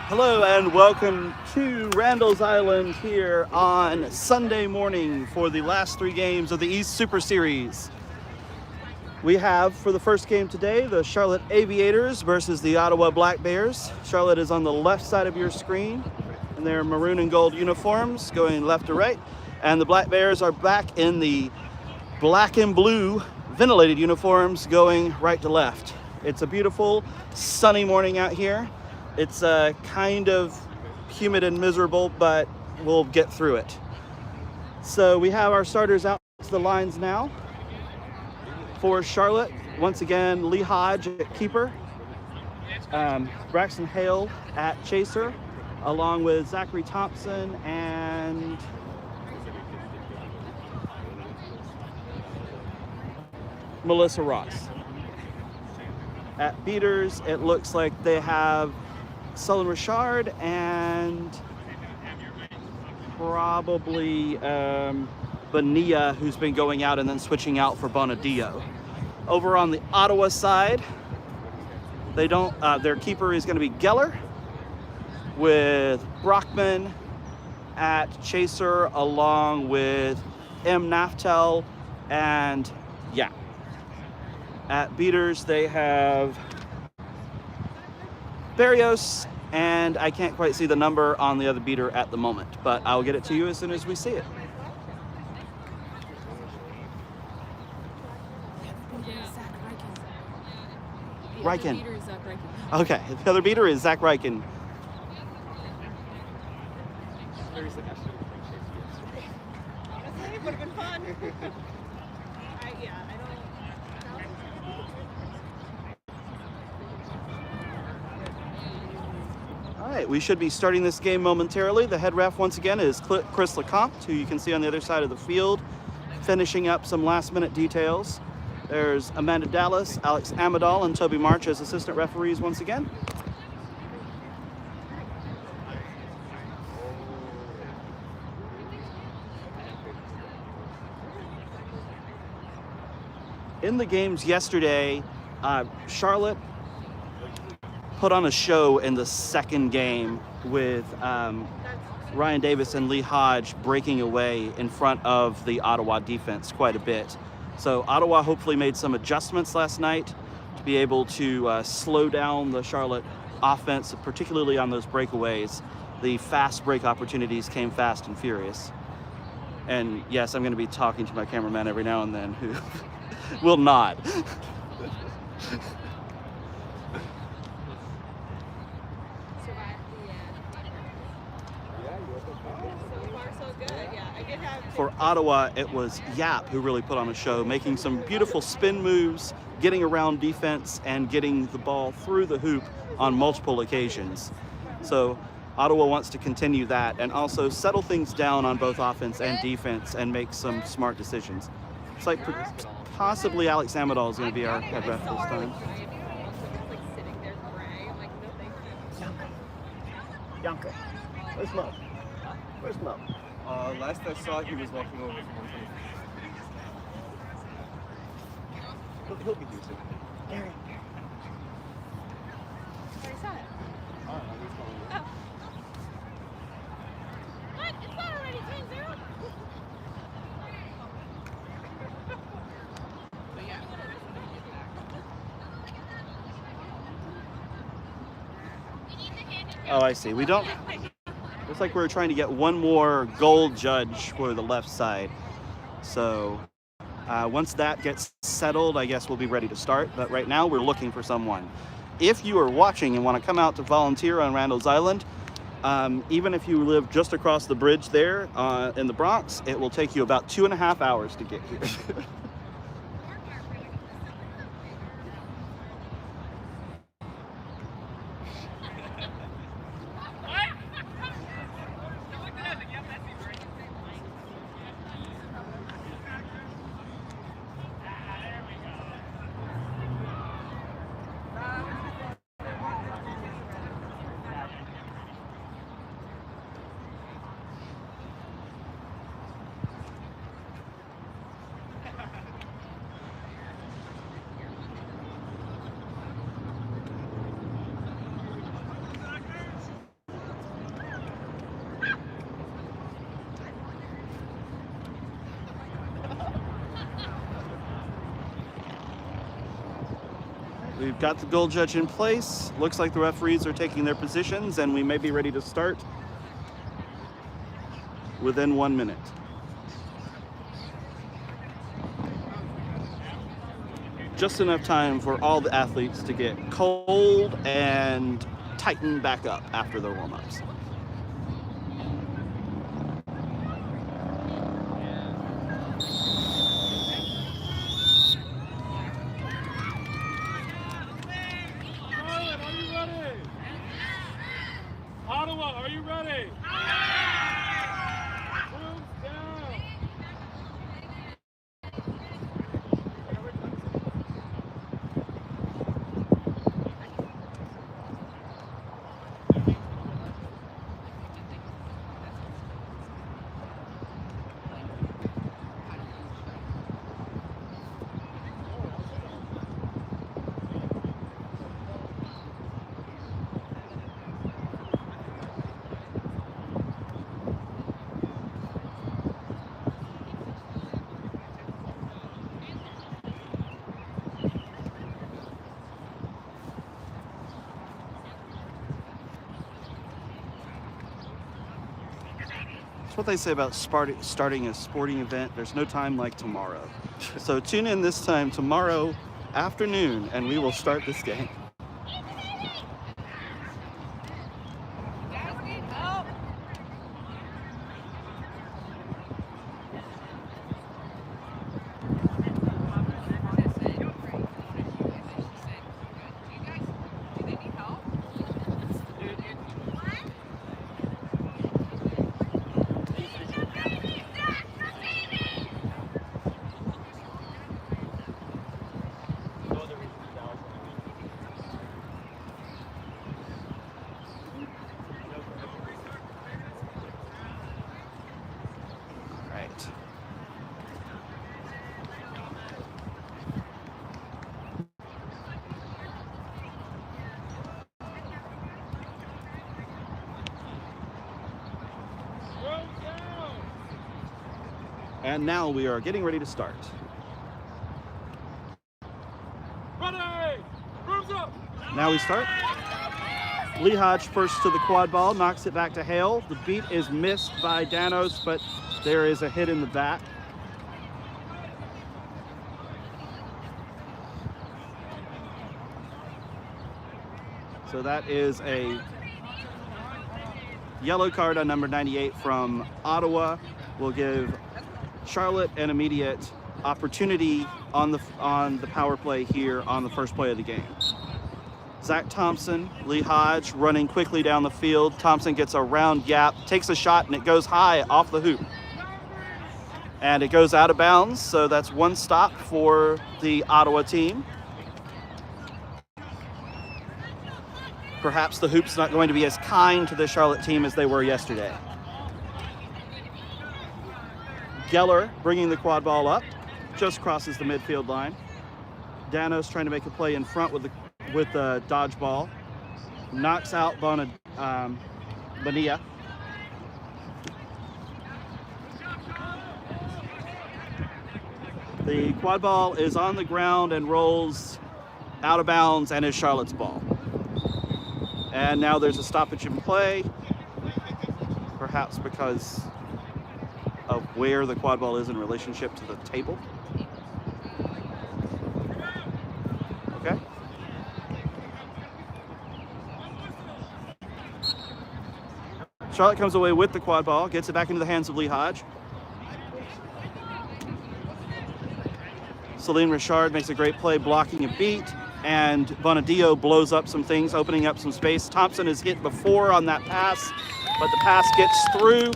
Hello and welcome to Randall's Island here on Sunday morning for the last three games of the East Super Series. We have for the first game today the Charlotte Aviators versus the Ottawa Black Bears. Charlotte is on the left side of your screen in their maroon and gold uniforms going left to right, and the Black Bears are back in the black and blue ventilated uniforms going right to left. It's a beautiful sunny morning out here. It's kind of humid and miserable, but we'll get through it. So we have our starters out to the lines now. For Charlotte, once again, Lee Hodge at keeper, Braxton Hale at chaser, along with Zachary Thompson and Melissa Ross. At beaters, it looks like they have Sullen Richard and probably Bonilla, who's been going out and then switching out for Bonadillo. Over on the Ottawa side, they don't. Their keeper is going to be Geller, with Brockman at chaser, along with M. Naftel and At beaters, they have Barrios, and I can't quite see the number on the other beater at the moment, but I'll get it to you as soon as we see it. Ryken. Okay, the other beater is Zach Ryken. Honestly, would have been fun. All right, we should be starting this game momentarily. The head ref once again is Chris Lecomte, who you can see on the other side of the field, finishing up some last-minute details. There's Amanda Dallas, Alex Amadal, and Toby March as assistant referees once again. In the games yesterday, Charlotte put on a show in the second game with Ryan Davis and Lee Hodge breaking away in front of the Ottawa defense quite a bit. So Ottawa hopefully made some adjustments last night to be able to slow down the Charlotte offense, particularly on those breakaways. The fast break opportunities came fast and furious. And yes, I'm going to be talking to my cameraman every now and then who will nod. For Ottawa, it was Yap who really put on a show, making some beautiful spin moves, getting around defense, and getting the ball through the hoop on multiple occasions. So Ottawa wants to continue that and also settle things down on both offense and defense and make some smart decisions. It's like possibly Alex Amadal is going to be our head ref this time. Yanko, where's Mo? Where's Mo? Last I saw, he was walking over from one thing. He'll be here soon. Gary. I saw it. Oh, he's calling. Oh. What? It's not already 10-0? Oh, I see. We don't. Looks like we're trying to get one more goal judge for the left side. So once that gets settled, I guess we'll be ready to start. But right now we're looking for someone. If you are watching and want to come out to volunteer on Randall's Island, even if you live just across the bridge there in the Bronx, it will take you about 2.5 hours to get here. We've got the goal judge in place. Looks like the referees are taking their positions, and we may be ready to start within 1 minute. Just enough time for all the athletes to get cold and tighten back up after their warm-ups. Ottawa, are you ready? Move down. What they say about starting a sporting event, there's no time like tomorrow. So tune in this time tomorrow afternoon and we will start this game. And now we are getting ready to start. Ready! Rooms up! Now we start. Lee Hodge first to the quad ball, knocks it back to Hale. The beat is missed by Danos, but there is a hit in the back. So that is a yellow card on number 98 from Ottawa. Will give Charlotte an immediate opportunity on the power play here on the first play of the game. Zach Thompson, Lee Hodge running quickly down the field. Thompson gets a round gap, takes a shot, and it goes high off the hoop. And it goes out of bounds, so that's one stop for the Ottawa team. Perhaps the hoop's not going to be as kind to the Charlotte team as they were yesterday. Geller bringing the quad ball up, just crosses the midfield line. Danos trying to make a play in front with the dodgeball. Knocks out Bonilla. The quad ball is on the ground and rolls out of bounds and is Charlotte's ball. And now there's a stoppage in play, perhaps because of where the quad ball is in relationship to the table. Okay. Charlotte comes away with the quad ball, gets it back into the hands of Lee Hodge. Celine Richard makes a great play blocking a beat, and Bonadillo blows up some things, opening up some space. Thompson is hit before on that pass, but the pass gets through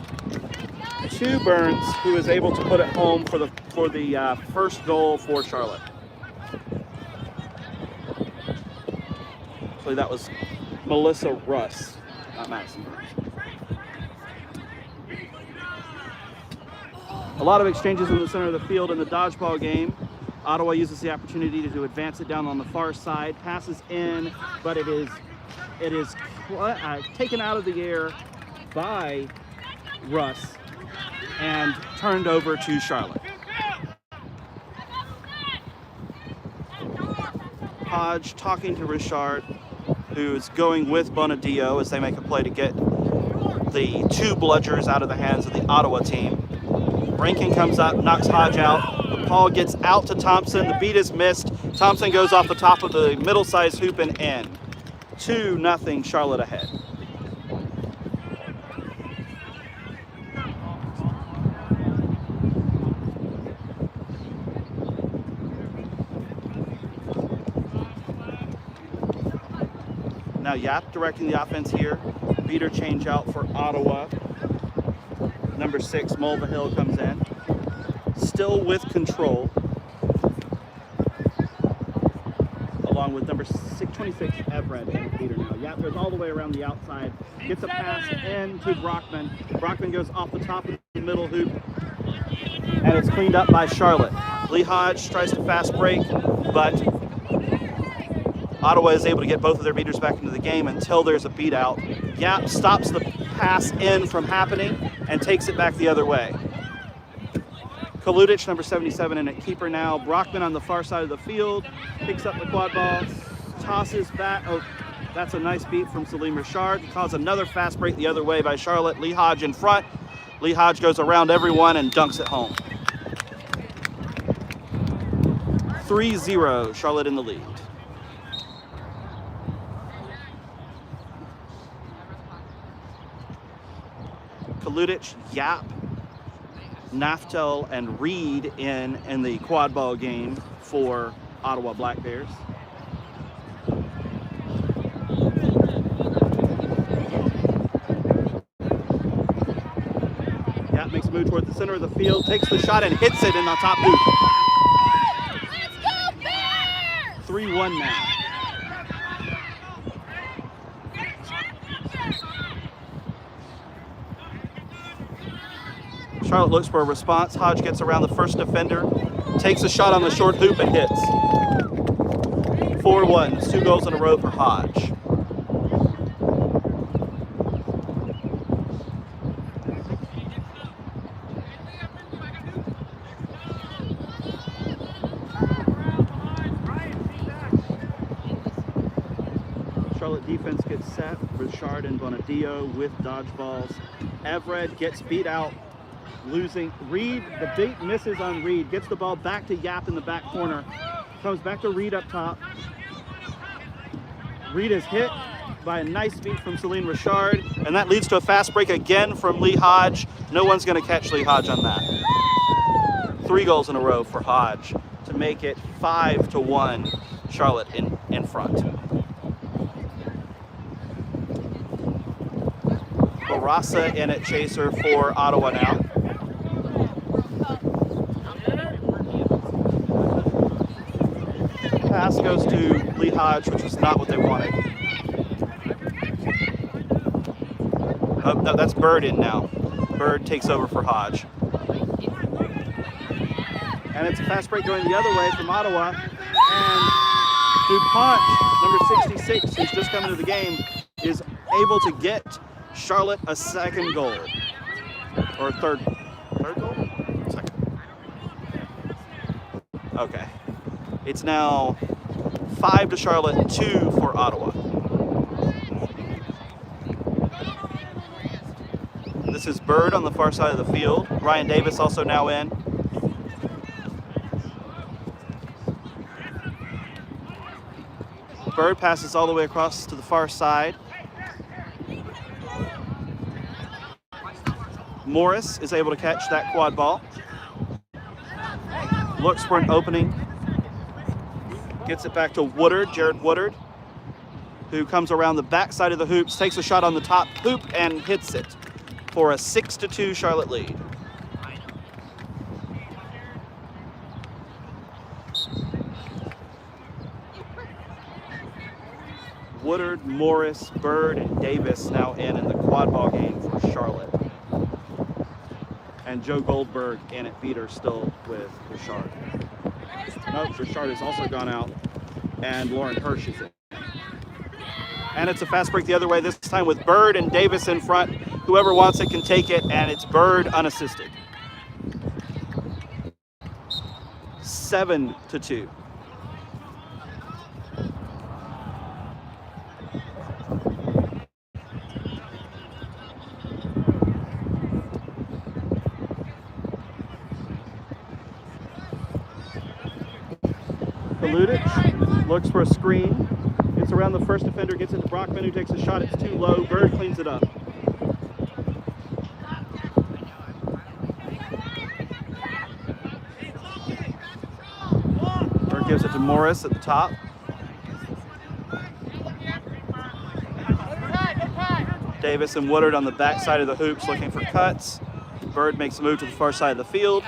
to Burns, who is able to put it home for the first goal for Charlotte. Actually, that was Melissa Russ, not Madison Burns. A lot of exchanges in the center of the field in the dodgeball game. Ottawa uses the opportunity to advance it down on the far side, passes in, but it is taken out of the air by Russ and turned over to Charlotte. Hodge talking to Richard, who's going with Bonadillo as they make a play to get the two bludgers out of the hands of the Ottawa team. Rankin comes up, knocks Hodge out. The ball gets out to Thompson. The beat is missed. Thompson goes off the top of the middle-sized hoop and in. 2-0 Charlotte ahead. Now Yap directing the offense here. Beater change out for Ottawa. Number 6, Mulvihill comes in. Still with control. Along with number 626, Everett and Peter now. Yap goes all the way around the outside. Gets a pass in to Brockman. Brockman goes off the top of the middle hoop. And it's cleaned up by Charlotte. Lee Hodge tries to fast break, but Ottawa is able to get both of their beaters back into the game until there's a beat out. Yap stops the pass in from happening and takes it back the other way. Kaludic, number 77, in at keeper now. Brockman on the far side of the field, picks up the quad ball, tosses back. Oh, that's a nice beat from Salim Richard. Cause another fast break the other way by Charlotte. Lee Hodge in front. Lee Hodge goes around everyone and dunks it home. 3-0, Charlotte in the lead. Kaludic, Yap, Naftel, and Reed in the quad ball game for Ottawa Black Bears. Yap makes a move toward the center of the field, takes the shot and hits it in the top hoop. Let's go Bears! 3-1 now. Charlotte looks for a response. Hodge gets around the first defender, takes a shot on the short hoop and hits. 4-1, it's 2 goals in a row for Hodge. Charlotte defense gets set. Richard and Bonadillo with dodgeballs. Everett gets beat out. Losing. Reed, the beat misses on Reed. Gets the ball back to Yap in the back corner. Comes back to Reed up top. Reed is hit by a nice beat from Celine Richard, and that leads to a fast break again from Lee Hodge. No one's going to catch Lee Hodge on that. 3 goals in a row for Hodge to make it 5-1. Charlotte in front. Barassa in at chaser for Ottawa now. Pass goes to Lee Hodge, which was not what they wanted. Oh, no, that's Bird in now. Bird takes over for Hodge. And it's a fast break going the other way from Ottawa. And DuPont, number 66, who's just come into the game, is able to get Charlotte a second goal. Or third goal? Second. Okay. It's now 5 to Charlotte, 2 for Ottawa. This is Bird on the far side of the field. Ryan Davis also now in. Bird passes all the way across to the far side. Morris is able to catch that quad ball. Looks for an opening. Gets it back to Woodard, Jared Woodard, who comes around the back side of the hoops, takes a shot on the top hoop and hits it for a 6-2 Charlotte lead. Woodard, Morris, Bird, and Davis now in the quad ball game for Charlotte. And Joe Goldberg in at beater still with Richard. Nope, Richard has also gone out, and Lauren Hirsch is in. And it's a fast break the other way, this time with Bird and Davis in front. Whoever wants it can take it, and it's Bird unassisted. 7-2. Kaludic looks for a screen. Gets around the first defender, gets into Brockman, who takes a shot. It's too low. Bird cleans it up. Bird gives it to Morris at the top. Davis and Woodard on the back side of the hoops looking for cuts. Bird makes a move to the far side of the field.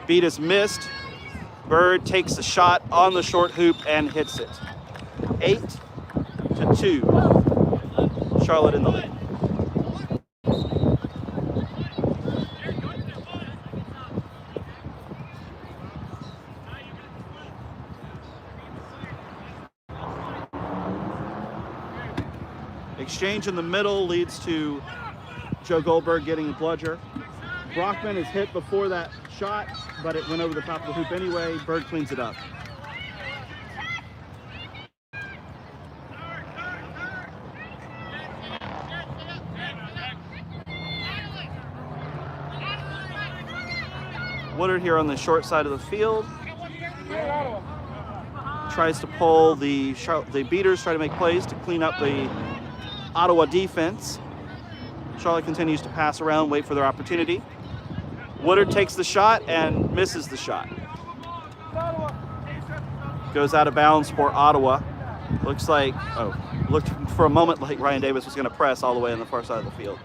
Beat is missed. Bird takes a shot on the short hoop and hits it. 8-2. Charlotte in the lead. Exchange in the middle leads to Joe Goldberg getting a bludger. Brockman is hit before that shot, but it went over the top of the hoop anyway. Bird cleans it up. Woodard here on the short side of the field. Tries to pull the beaters, try to make plays to clean up the Ottawa defense. Charlotte continues to pass around, wait for their opportunity. Woodard takes the shot and misses the shot. Goes out of bounds for Ottawa. Looked for a moment like Ryan Davis was going to press all the way on the far side of the field.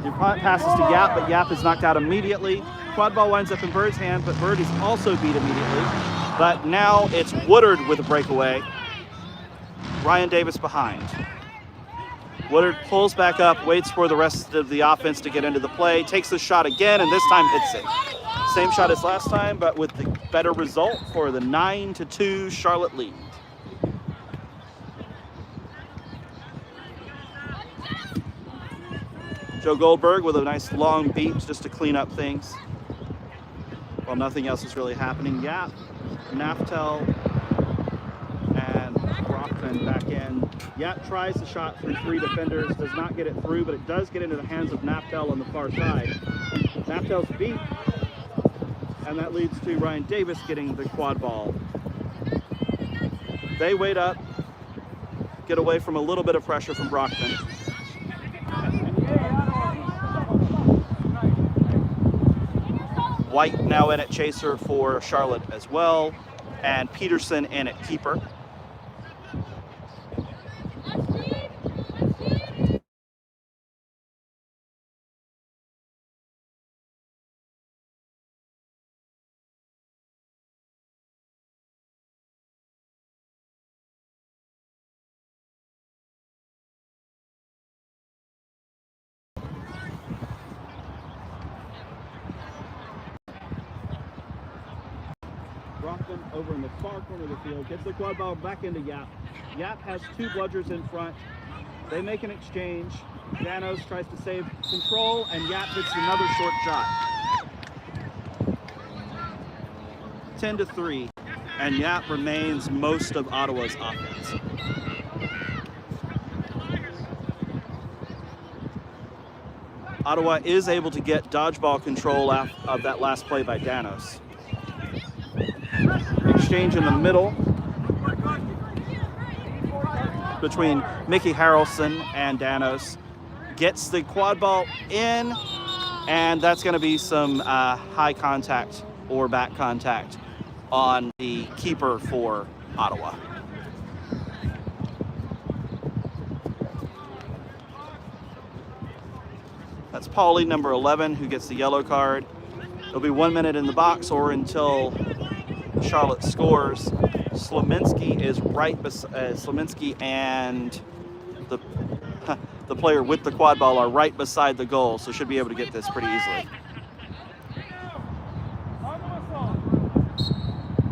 He passes to Yap, but Yap is knocked out immediately. Quad ball winds up in Bird's hand, but Bird is also beat immediately. But now it's Woodard with a breakaway. Ryan Davis behind. Woodard pulls back up, waits for the rest of the offense to get into the play, takes the shot again, and this time hits it. Same shot as last time, but with the better result for the 9-2 Charlotte lead. Joe Goldberg with a nice long beat just to clean up things while nothing else is really happening. Yap, Naftel, and Brockman back in. Yap tries the shot through three defenders, does not get it through, but it does get into the hands of Naftel on the far side. Naftel's beat, and that leads to Ryan Davis getting the quad ball. They wait up, get away from a little bit of pressure from Brockman. White now in at chaser for Charlotte as well, and Peterson in at keeper. Brockman over in the far corner of the field, gets the quad ball back into Yap. Yap has two bludgers in front. They make an exchange. Janos tries to save control, and Yap hits another short shot. 10-3, and Yap remains most of Ottawa's offense. Ottawa is able to get dodgeball control of that last play by Janos. Exchange in the middle between Mickey Harrelson and Danos. Gets the quad ball in, and that's going to be some high contact or back contact on the keeper for Ottawa. That's Pauly, number 11, who gets the yellow card. It'll be 1 minute in the box or until Charlotte scores. Slominski is right beside Slominski, and the player with the quad ball are right beside the goal, so should be able to get this pretty easily.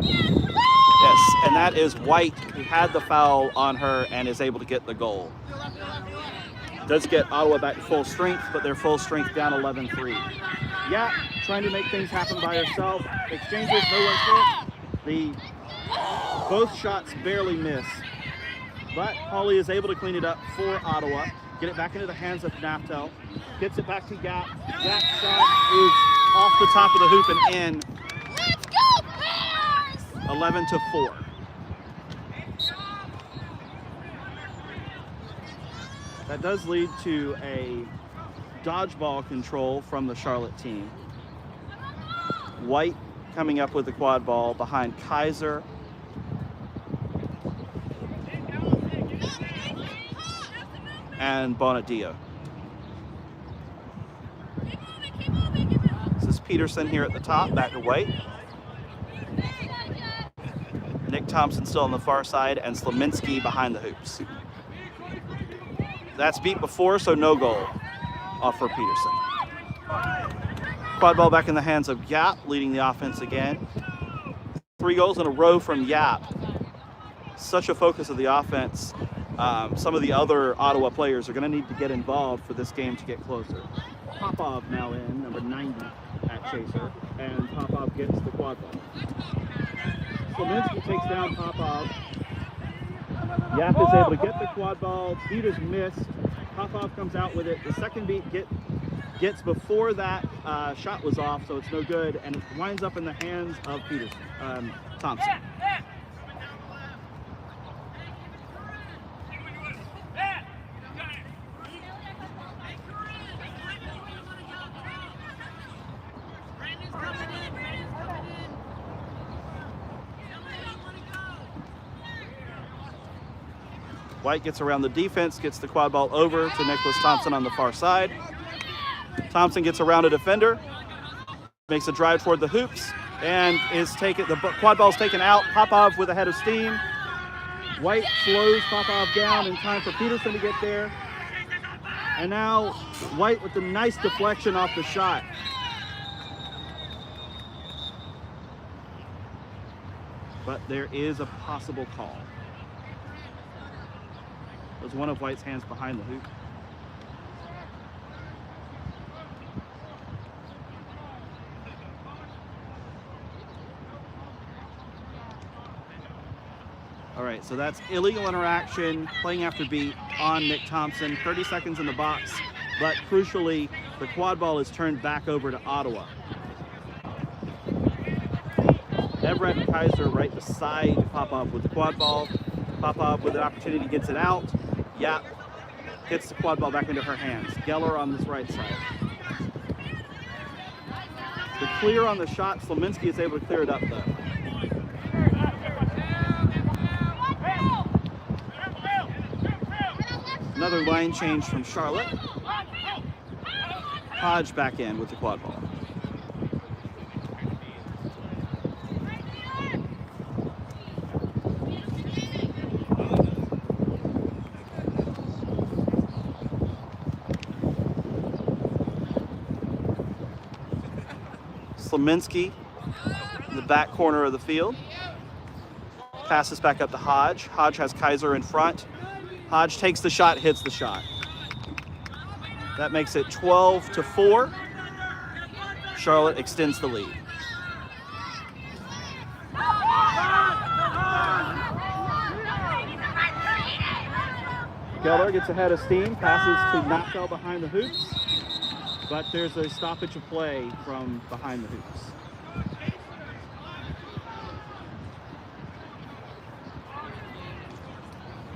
Yes, and that is White, who had the foul on her and is able to get the goal. Does get Ottawa back to full strength, but they're full strength down 11-3. Yeah, trying to make things happen by herself. Exchanges, no one's hit. Both shots barely miss, but Pauly is able to clean it up for Ottawa. Get it back into the hands of Naftel. Gets it back to Yap. Yap's shot is off the top of the hoop and in. Let's go, Bears! 11-4. That does lead to a dodgeball control from the Charlotte team. White coming up with the quad ball behind Kaiser. And Bonadillo. This is Peterson here at the top, back to White. Nick Thompson still on the far side, and Slominski behind the hoops. That's beat before, so no goal off for Peterson. Quad ball back in the hands of Yap, leading the offense again. 3 goals in a row from Yap. Such a focus of the offense. Some of the other Ottawa players are going to need to get involved for this game to get closer. Popov now in, number 90 at Chaser, and Popov gets the quad ball. Slominski takes down Popov. Yap is able to get the quad ball. Beat is missed. Popov comes out with it. The second beat gets before that shot was off, so it's no good, and it winds up in the hands of Thompson. White gets around the defense, gets the quad ball over to Nicholas Thompson on the far side. Thompson gets around a defender, makes a drive toward the hoops, and the quad ball is taken out. Popov with a head of steam. White slows Popov down in time for Peterson to get there. And now White with a nice deflection off the shot. But there is a possible call. It was one of White's hands behind the hoop. All right, so that's illegal interaction, playing after beat on Nick Thompson. 30 seconds in the box, but crucially, the quad ball is turned back over to Ottawa. Everett and Kaiser right beside Popov with the quad ball. Popov with an opportunity gets it out. Yap gets the quad ball back into her hands. Geller on this right side. The clear on the shot, Slominski is able to clear it up though. Another line change from Charlotte. Hodge back in with the quad ball. Slominski in the back corner of the field. Passes back up to Hodge. Hodge has Kaiser in front. Hodge takes the shot, hits the shot. That makes it 12-4. Charlotte extends the lead. Geller gets ahead of steam, passes to Naftel behind the hoops, but there's a stoppage of play from behind the hoops.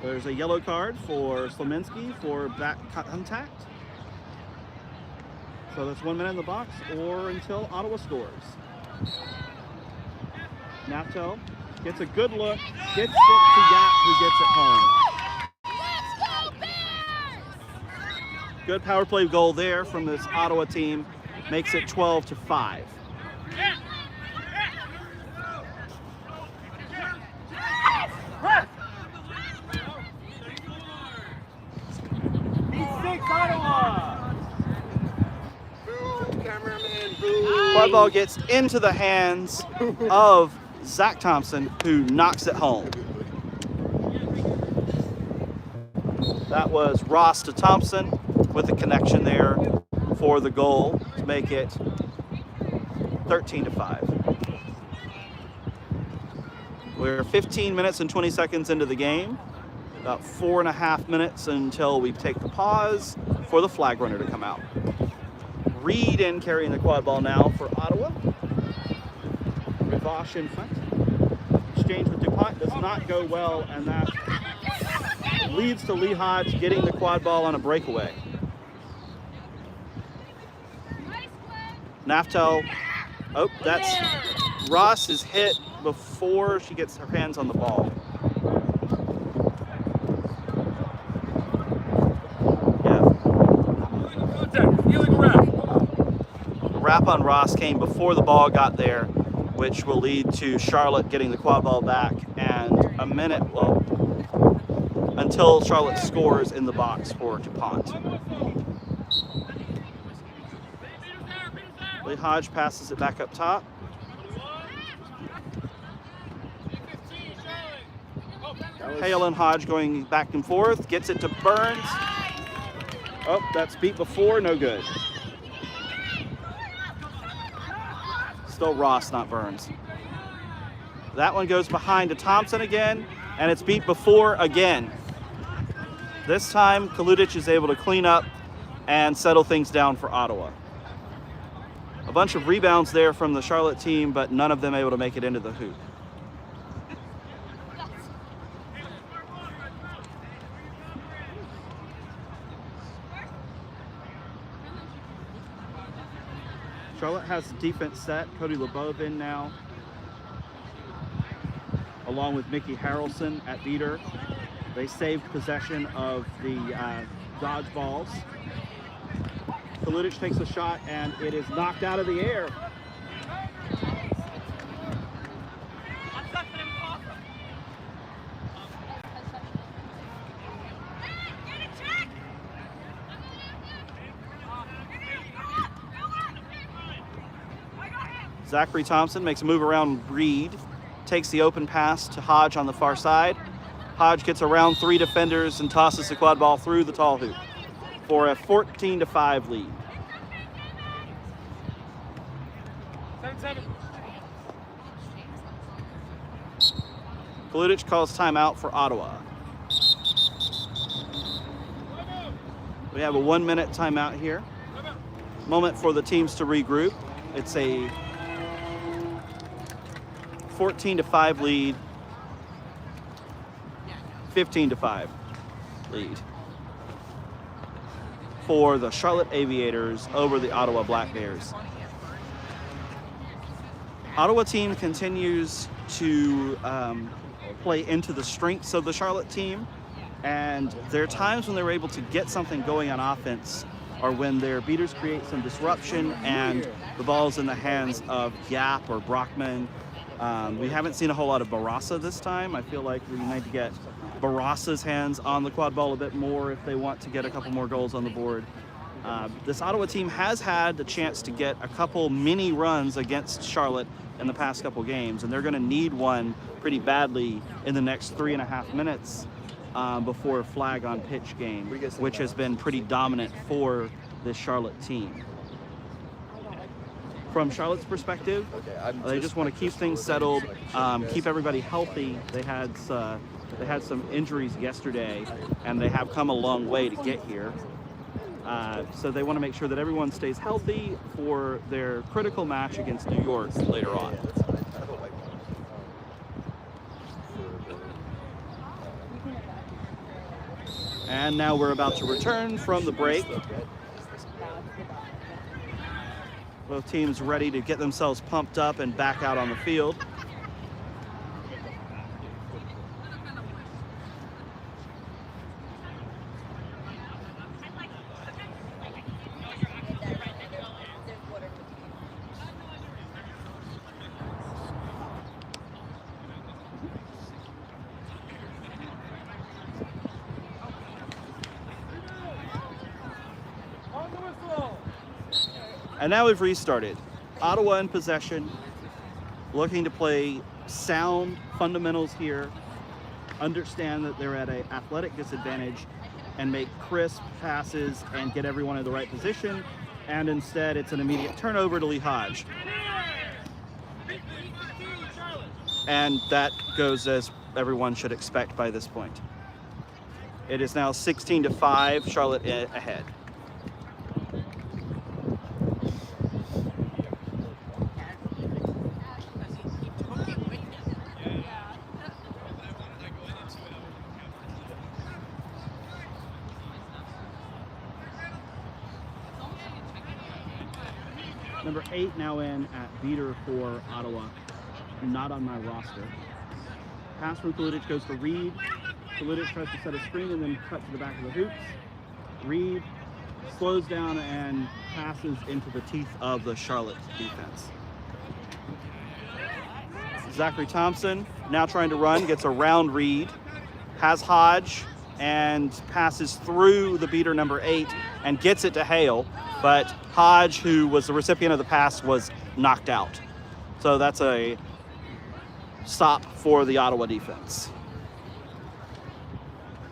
There's a yellow card for Slominski for back contact. So that's 1 minute in the box or until Ottawa scores. Naftel gets a good look, gets it to Yap, who gets it home. Let's go, Bears! Good power play goal there from this Ottawa team. Makes it 12-5. Quad ball gets into the hands of Zach Thompson, who knocks it home. That was Ross to Thompson with the connection there for the goal to make it 13-5. We're 15 minutes and 20 seconds into the game. About 4.5 minutes until we take the pause for the flag runner to come out. Reed in carrying the quad ball now for Ottawa. Rivache in front. Exchange with DuPont does not go well, and that leads to Lee Hodge getting the quad ball on a breakaway. Naftel, oh, that's, Ross is hit before she gets her hands on the ball. Wrap on Ross came before the ball got there, which will lead to Charlotte getting the quad ball back and a minute, well, until Charlotte scores in the box for DuPont. Lee Hodge passes it back up top. Hale and Hodge going back and forth, gets it to Burns. Oh, that's beat before, no good. Still Ross, not Burns. That one goes behind to Thompson again, and it's beat before again. This time, Kaludich is able to clean up and settle things down for Ottawa. A bunch of rebounds there from the Charlotte team, but none of them able to make it into the hoop. Charlotte has the defense set. Cody LeBeau in now, along with Mickey Harrelson at beater. They saved possession of the dodgeballs. Kaludich takes a shot, and it is knocked out of the air. Zachary Thompson makes a move around Reed, takes the open pass to Hodge on the far side. Hodge gets around 3 defenders and tosses the quad ball through the tall hoop for a 14-5 lead. 7-7. Kaludich calls timeout for Ottawa. We have a 1-minute timeout here. Moment for the teams to regroup. It's a 14-5 lead, 15-5 lead for the Charlotte Aviators over the Ottawa Black Bears. Ottawa team continues to play into the strengths of the Charlotte team, and there are times when they're able to get something going on offense or when their beaters create some disruption and the ball's in the hands of Yap or Brockman. We haven't seen a whole lot of Barassa this time. I feel like we need to get Barassa's hands on the quad ball a bit more if they want to get a couple more goals on the board. This Ottawa team has had the chance to get a couple mini runs against Charlotte in the past couple games, and they're going to need one pretty badly in the next 3.5 minutes before a flag on pitch game, which has been pretty dominant for this Charlotte team. From Charlotte's perspective, they just want to keep things settled, keep everybody healthy. They had some injuries yesterday, and they have come a long way to get here. So they want to make sure that everyone stays healthy for their critical match against New York later on. And now we're about to return from the break. Both teams ready to get themselves pumped up and back out on the field. And now we've restarted. Ottawa in possession, looking to play sound fundamentals here, understand that they're at an athletic disadvantage, and make crisp passes and get everyone in the right position. And instead, it's an immediate turnover to Lee Hodge. And that goes as everyone should expect by this point. It is now 16-5, Charlotte ahead. Number 8 now in at beater for Ottawa, not on my roster. Pass from Kaludic goes to Reed. Kaludic tries to set a screen and then cut to the back of the hoops. Reed slows down and passes Into the teeth of the Charlotte defense. Zachary Thompson now trying to run, gets around Reed, has Hodge, and passes through the beater number 8 and gets it to Hale, but Hodge, who was the recipient of the pass, was knocked out. So that's a stop for the Ottawa defense.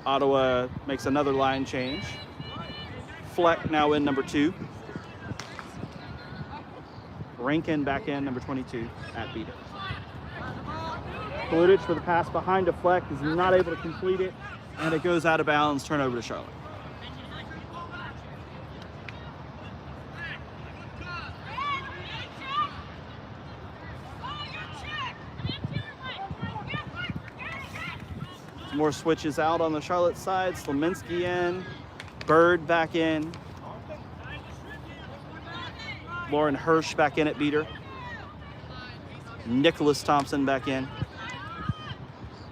Ottawa makes another line change. Fleck now in number 2. Rankin back in number 22 at beater. Kaludic for the pass behind to Fleck is not able to complete it, and it goes out of bounds, turnover to Charlotte. Some more switches out on the Charlotte side. Slominski in, Bird back in. Lauren Hirsch back in at beater. Nicholas Thompson back in.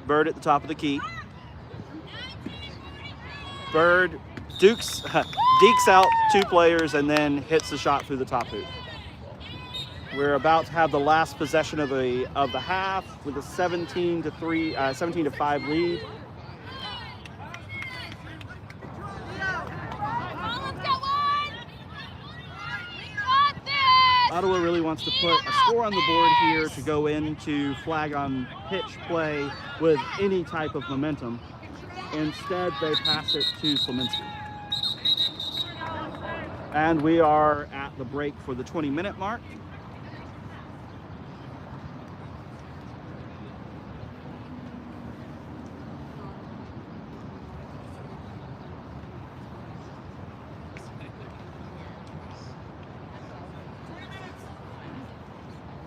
Bird at the top of the key. Bird dekes out 2 players and then hits the shot through the top hoop. We're about to have the last possession of the half with a 17-5 lead. Ottawa really wants to put a score on the board here to go into flag on pitch play with any type of momentum. Instead, they pass it to Slominski. And we are at the break for the 20-minute mark.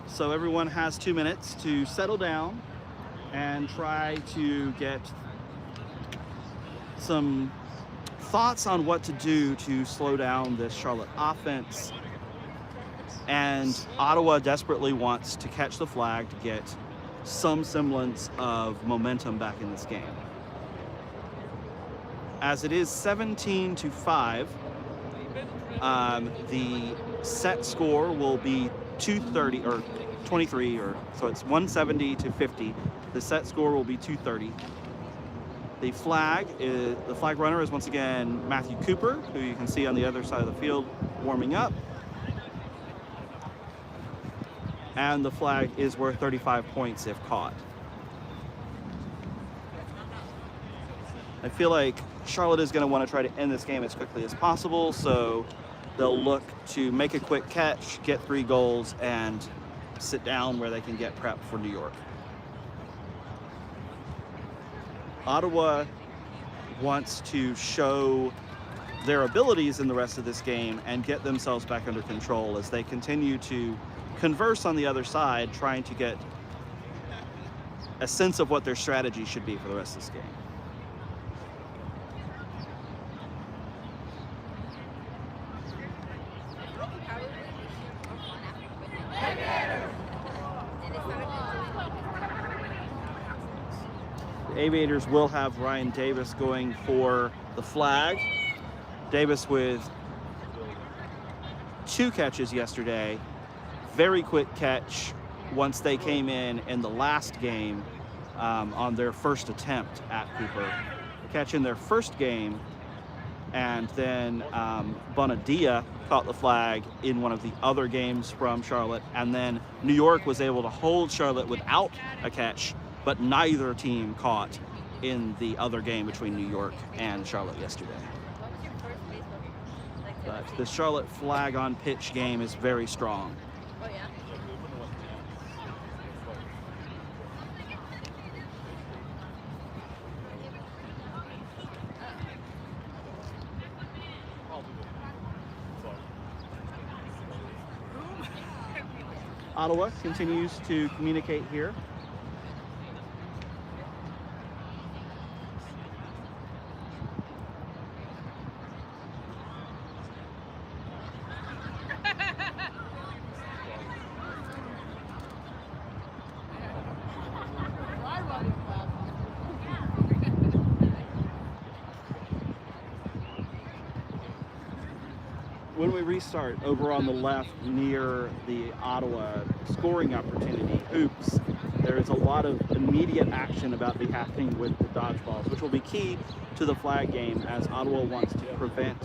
So everyone has 2 minutes to settle down and try to get some thoughts on what to do to slow down this Charlotte offense. And Ottawa desperately wants to catch the flag to get some semblance of momentum back in this game. As it is 17-5, the set score will be 230 or 23, or so it's 170-50. The set score will be 230. The flag runner is once again Matthew Cooper, who you can see on the other side of the field warming up. And the flag is worth 35 points if caught. I feel like Charlotte is going to want to try to end this game as quickly as possible, so they'll look to make a quick catch, get 3 goals, and sit down where they can get prepped for New York. Ottawa wants to show their abilities in the rest of this game and get themselves back under control as they continue to converse on the other side, trying to get a sense of what their strategy should be for the rest of this game. The Aviators will have Ryan Davis going for the flag. Davis with 2 catches yesterday. Very quick catch once they came in the last game on their first attempt at Cooper. Catch in their first game, and then Bonadia caught the flag in one of the other games from Charlotte, and then New York was able to hold Charlotte without a catch, but neither team caught in the other game between New York and Charlotte yesterday. But the Charlotte flag on pitch game is very strong. Oh, yeah. Ottawa continues to communicate here. When we restart over on the left near the Ottawa scoring opportunity, oops, there is a lot of immediate action about to be happening with the dodgeballs, which will be key to the flag game as Ottawa wants to prevent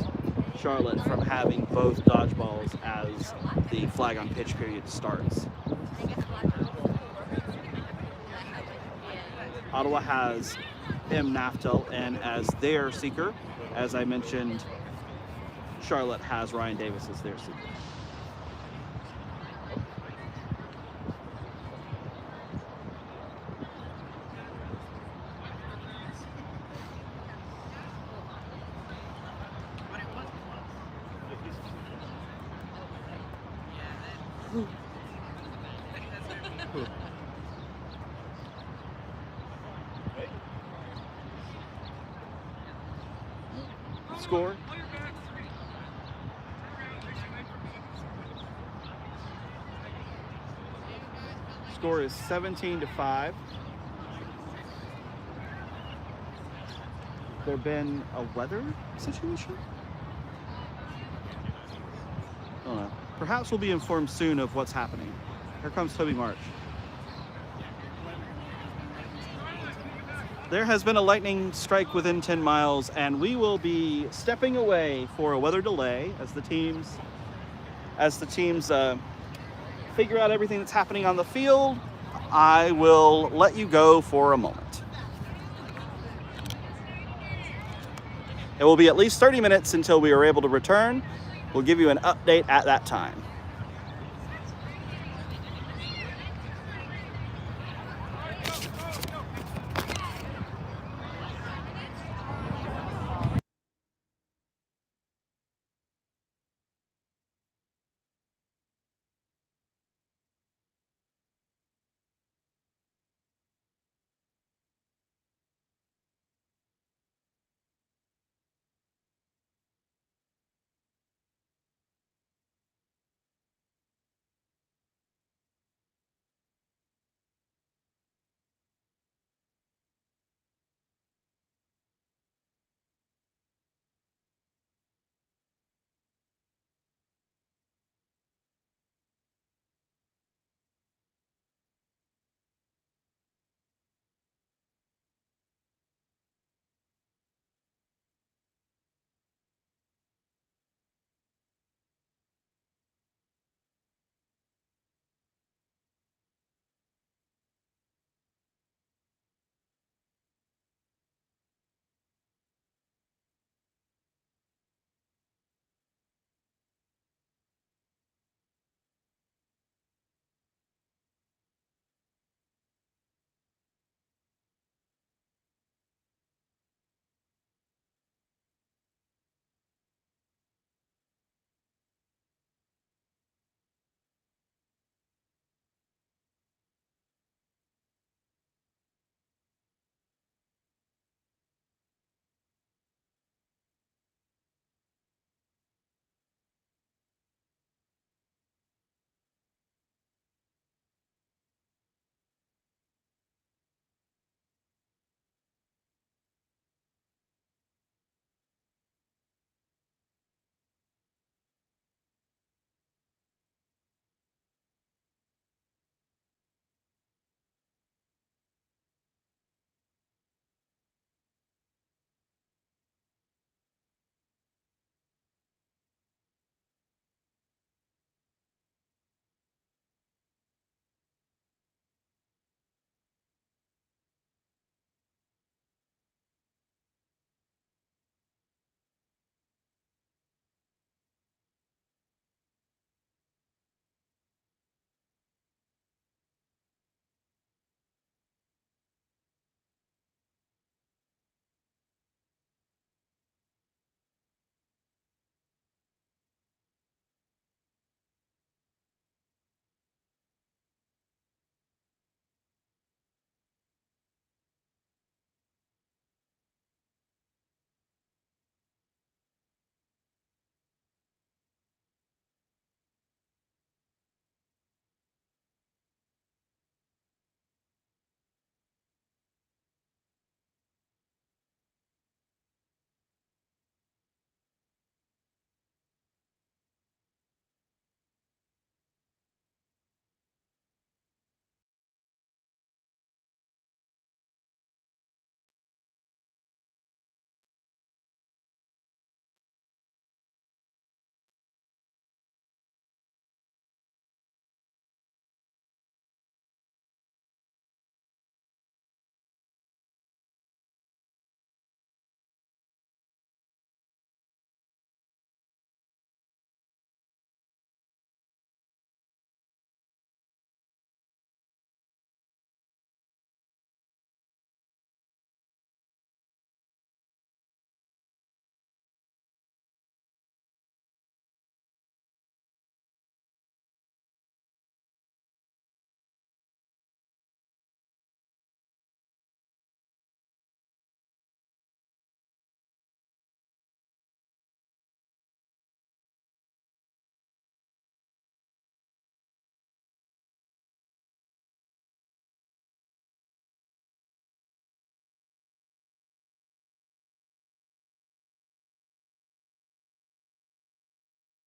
Charlotte from having both dodgeballs as the flag on pitch period starts. Ottawa has M. Naftel in as their seeker. As I mentioned, Charlotte has Ryan Davis as their seeker. Score. Score is 17-5. There been a weather situation? I don't know. Perhaps we'll be informed soon of what's happening. Here comes Toby March. There has been a lightning strike within 10 miles, and we will be stepping away for a weather delay as the teams figure out everything that's happening on the field. I will let you go for a moment. It will be at least 30 minutes until we are able to return. We'll give you an update at that time.